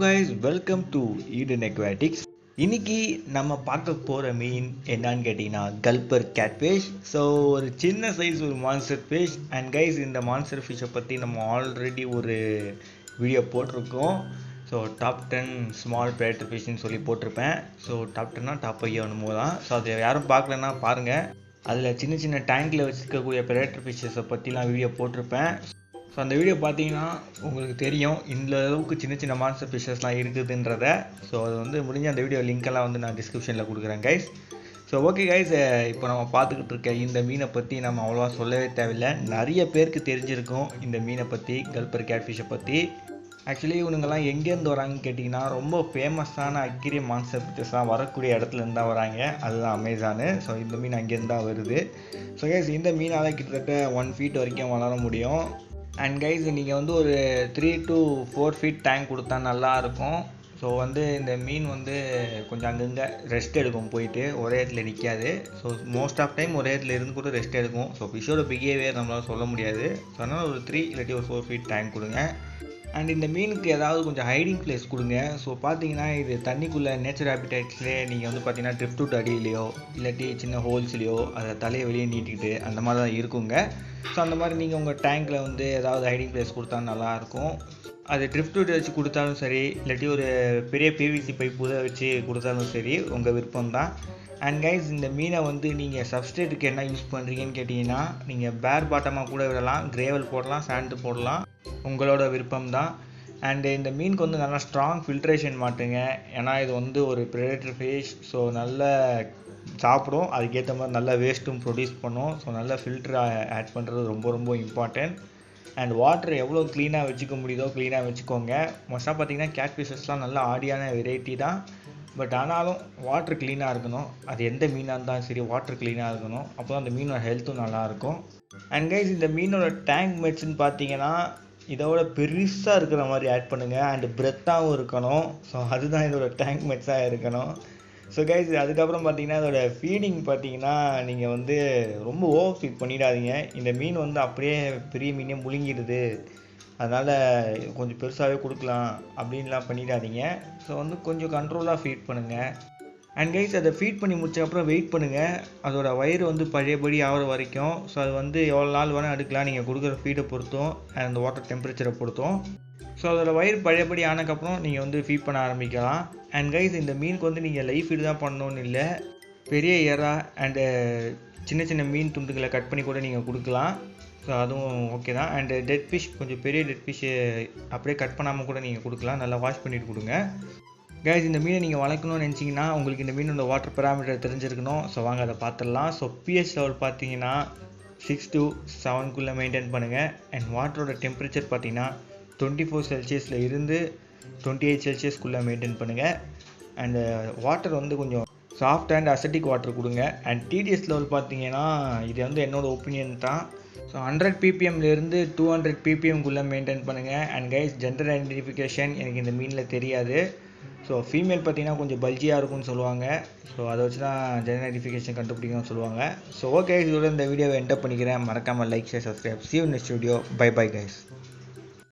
guys, welcome to Eden Aquatics. இன்னைக்கு நம்ம பார்க்க போகிற மீன் என்னன்னு கேட்டிங்கன்னா கல்பர் கேட்ஃபிஷ். ஸோ ஒரு சின்ன சைஸ் ஒரு மான்ஸ்டர் ஃபிஷ். அண்ட் கைஸ், இந்த மான்ஸ்டர் ஃபிஷ்ஷை பற்றி நம்ம ஆல்ரெடி ஒரு வீடியோ போட்டிருக்கோம். ஸோ டாப் 10 ஸ்மால் பிரெடேட்டர் ஃபிஷ்ன்னு சொல்லி போட்டிருப்பேன். ஸோ டாப் 10னா டாப் 5 என்னமோ தான். ஸோ அதை யாரும் பார்க்கலன்னா பாருங்கள். அதில் சின்ன சின்ன டேங்கில் வச்சுருக்கக்கூடிய பிரெடேட்டர் ஃபிஷ்ஷஸை பற்றிலாம் வீடியோ போட்டிருப்பேன். ஸோ அந்த வீடியோ பார்த்தீங்கன்னா உங்களுக்கு தெரியும் இந்த அளவுக்கு சின்ன சின்ன மான்ஸ்டர் ஃபிஷ்ஷஸ்லாம் இருக்குதுன்றத. ஸோ அது வந்து முடிஞ்ச அந்த வீடியோ லிங்க்கெல்லாம் நான் டிஸ்கிரிப்ஷனில் கொடுக்குறேன் கைஸ். ஸோ ஓகே கைஸ், இப்போ நம்ம பார்த்துக்கிட்டு இருக்க இந்த மீனை பற்றி நம்ம அவ்வளோவா சொல்லவே தேவையில்லை. நிறைய பேருக்கு தெரிஞ்சிருக்கும் இந்த மீனை பற்றி, கல்பர் கேட்ஃபிஷை பற்றி. ஆக்சுவலி இவனுங்கெல்லாம் எங்கேருந்து வராங்கன்னு கேட்டிங்கன்னா ரொம்ப ஃபேமஸான அக்வேரியம் மான்ஸ்டர் ஃபிஷ்ஷஸ்லாம் வரக்கூடிய இடத்துலேருந்து தான் வராங்க. அதுதான் அமேசானு. ஸோ இந்த மீன் அங்கேருந்து தான் வருது. ஸோ கைஸ், இந்த மீனால் கிட்டத்தட்ட 1 feet வரைக்கும் வளர முடியும். அண்ட் கைஸ், நீங்கள் வந்து ஒரு 3 to 4 feet டேங்க் கொடுத்தா நல்லாயிருக்கும். ஸோ இந்த மீன் கொஞ்சம் அங்கங்கே ரெஸ்ட் எடுக்கும், போயிட்டு ஒரே இடத்துல நிற்காது. ஸோ மோஸ்ட் ஆஃப் டைம் ஒரே இடத்துல இருந்து கூட ரெஸ்ட் எடுக்கும். ஸோ ஃபிஷ்ஷோட பிஹேவியர் நம்மளால் சொல்ல முடியாது. ஸோ அதனால் ஒரு 3 இல்லாட்டி ஒரு 4 feet டேங்க் கொடுங்க. அண்ட் இந்த மீனுக்கு ஏதாவது கொஞ்சம் ஹைடிங் பிளேஸ் கொடுங்க. ஸோ பார்த்தீங்கன்னா இது தண்ணிக்குள்ளே நேச்சர் ஹேபிட்டேட்ஸ்லேயே நீங்கள் பார்த்தீங்கன்னா ட்ரிஃப்ட் அடியிலையோ இல்லாட்டி சின்ன ஹோல்ஸ்லையோ அதை தலையை வெளியே நீட்டிக்கிட்டு அந்த மாதிரி தான் இருக்குங்க. ஸோ அந்த மாதிரி நீங்கள் உங்கள் டேங்க்கில் ஏதாவது ஹைடிங் பிளேஸ் கொடுத்தா நல்லாயிருக்கும். அது ட்ரிஃப்ட் வச்சு கொடுத்தாலும் சரி, இல்லாட்டி ஒரு பெரிய பிவிசி பைப்பு வச்சு கொடுத்தாலும் சரி, உங்கள் விருப்பம் தான். அண்ட் கைஸ், இந்த மீனை நீங்கள் சப்ஸ்ட்ரேட்டுக்கு என்ன யூஸ் பண்ணுறீங்கன்னு கேட்டிங்கன்னா நீங்கள் பேர் பாட்டமாக கூட விடலாம், கிரேவல் போடலாம், சாண்டு போடலாம், உங்களோட விருப்பம் தான். அண்டு இந்த மீனுக்கு நல்லா ஸ்ட்ராங் ஃபில்ட்ரேஷன் மாட்டுங்க. ஏன்னா இது ஒரு பிரெடேட்டர் ஃபிஷ். ஸோ நல்லா சாப்பிடும், அதுக்கேற்ற மாதிரி நல்லா வேஸ்ட்டும் ப்ரொடியூஸ் பண்ணும். ஸோ நல்லா ஃபில்டர் ஆட் பண்ணுறது ரொம்ப ரொம்ப இம்பார்ட்டன்ட். அண்ட் வாட்டர் எவ்வளோ க்ளீனாக வச்சுக்க முடியுதோ க்ளீனாக வச்சுக்கோங்க. மோஸ்ட்டாக பார்த்தீங்கன்னா கேட் ஃபிஷஸ்லாம் நல்ல ஆடியான வெரைட்டி தான். பட் ஆனாலும் வாட்டர் க்ளீனாக இருக்கணும். அது எந்த மீனாக இருந்தாலும் சரி, வாட்டர் க்ளீனாக இருக்கணும். அப்போ தான் அந்த மீனோட ஹெல்த்தும் நல்லாயிருக்கும். அண்ட் கைஸ், இந்த மீனோட டேங்க் மேட்ஸ்ன்னு பார்த்தீங்கன்னா இதோட பெருசாக இருக்கிற மாதிரி ஆட் பண்ணுங்கள். அண்டு பிரெத்தாகவும் இருக்கணும். ஸோ அதுதான் இதோட டேங்க் மேட்ஸாக இருக்கணும். ஸோ கைஸ், அதுக்கப்புறம் பார்த்தீங்கன்னா இதோட ஃபீடிங் பார்த்தீங்கன்னா நீங்கள் ரொம்ப ஓவர் ஃபீட் பண்ணிடாதீங்க. இந்த மீன் அப்படியே பெரிய மீனே முழுங்கிடுது, அதனால் கொஞ்சம் பெருசாகவே கொடுக்கலாம் அப்படின்லாம் பண்ணிடாதீங்க. ஸோ கொஞ்சம் கண்ட்ரோலாக ஃபீட் பண்ணுங்கள். அண்ட் கைஸ், அதை ஃபீட் பண்ணி முடிச்சக்கப்புறம் வெயிட் பண்ணுங்கள். அதோட வயிறு பழையபடி ஆகிற வரைக்கும். ஸோ அது எவ்வளோ நாள் வேணால் எடுக்கலாம், நீங்கள் கொடுக்குற ஃபீடை பொறுத்தும் அந்த வாட்டர் டெம்பரேச்சரை பொறுத்தும். ஸோ அதோட வயிறு பழையபடி ஆனதுக்கப்புறம் நீங்கள் ஃபீட் பண்ண ஆரம்பிக்கலாம். அண்ட் கைஸ், இந்த மீனுக்கு நீங்கள் லைஃப் ஃபீடு தான் பண்ணணுன்னு இல்லை, பெரிய எறா அண்டு சின்ன சின்ன மீன் துண்டுகளை கட் பண்ணி கூட நீங்கள் கொடுக்கலாம். ஸோ அதுவும் ஓகே தான். அண்டு டெட் ஃபிஷ், கொஞ்சம் பெரிய டெட் ஃபிஷ்ஷு அப்படியே கட் பண்ணாமல் கூட நீங்கள் கொடுக்கலாம். நல்லா வாஷ் பண்ணிவிட்டு கொடுங்க. கைஸ், இந்த மீனை நீங்கள் வளர்க்கணும்னு நினச்சிங்கன்னா உங்களுக்கு இந்த மீனோட வாட்டர் பேராமீட்டர் தெரிஞ்சிருக்கணும். ஸோ வாங்க அதை பார்த்துடலாம். ஸோ பிஹெச் லெவல் பார்த்தீங்கன்னா 6 to 7 மெயின்டைன் பண்ணுங்கள். அண்ட் வாட்டரோட டெம்பரேச்சர் பார்த்தீங்கன்னா 24 செல்சியஸில் இருந்து 28 செல்சியஸ்க்குள்ளே மெயின்டைன் பண்ணுங்கள். அண்டு வாட்டர் கொஞ்சம் சாஃப்ட் அண்ட் அசட்டிக் வாட்டர் கொடுங்க. அண்ட் டிடிஎஸ் லெவல் பார்த்தீங்கன்னா இது என்னோட ஒப்பீனியன் தான். ஸோ 100 ppmலேருந்து 200 ppmக்குள்ளே மெயின்டைன் பண்ணுங்கள். அண்ட் கைஸ், ஜெண்டர் ஐடென்டிஃபிகேஷன் எனக்கு இந்த மீனில் தெரியாது. ஸோ ஃபீமேல் பார்த்தீங்கன்னா கொஞ்சம் பல்ஜியாக இருக்கும்னு சொல்லுவாங்க. ஸோ அதை வச்சு தான் ஜெண்டர் ஐடென்டிஃபிகேஷன் கண்டுபிடிக்கணும்னு சொல்லுவாங்க. ஸோ ஓகே, இதோட இந்த வீடியோவை என்டர் பண்ணிக்கிறேன். மறக்காமல் like, share, subscribe. See you in the studio. Bye bye guys.